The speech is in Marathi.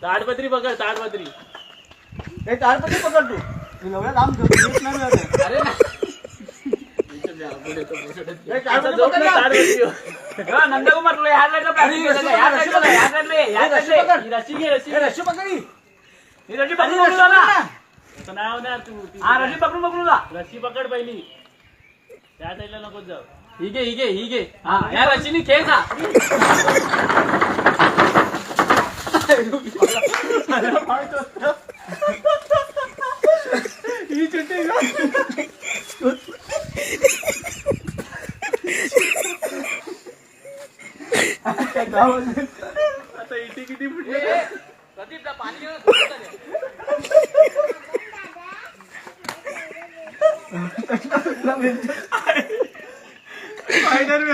ताडपत्री पकड, ताडपत्री. ताडपत्री पकड तू. एवढ्या लांब घेऊन नाही मिळत. अरे नंदकुमार तुला ह्या साईडला प्लॅनिंग केलं का? ह्या साईडला, ह्या साईडला, ह्या साईडला. ही रशी घे, रशी. रशी पकडी. ही रशी पकडून जा ना. असं नाही होणार तू. हा रशी पकडून जा. रशी पकड पहिली. त्या साईडला नको जाऊ. ही घे, ही घे, ही घे. हा या रशीने खेळ जा. ही चिट्टी आता इथे किती फुटले? प्रदीप पाणी फायनल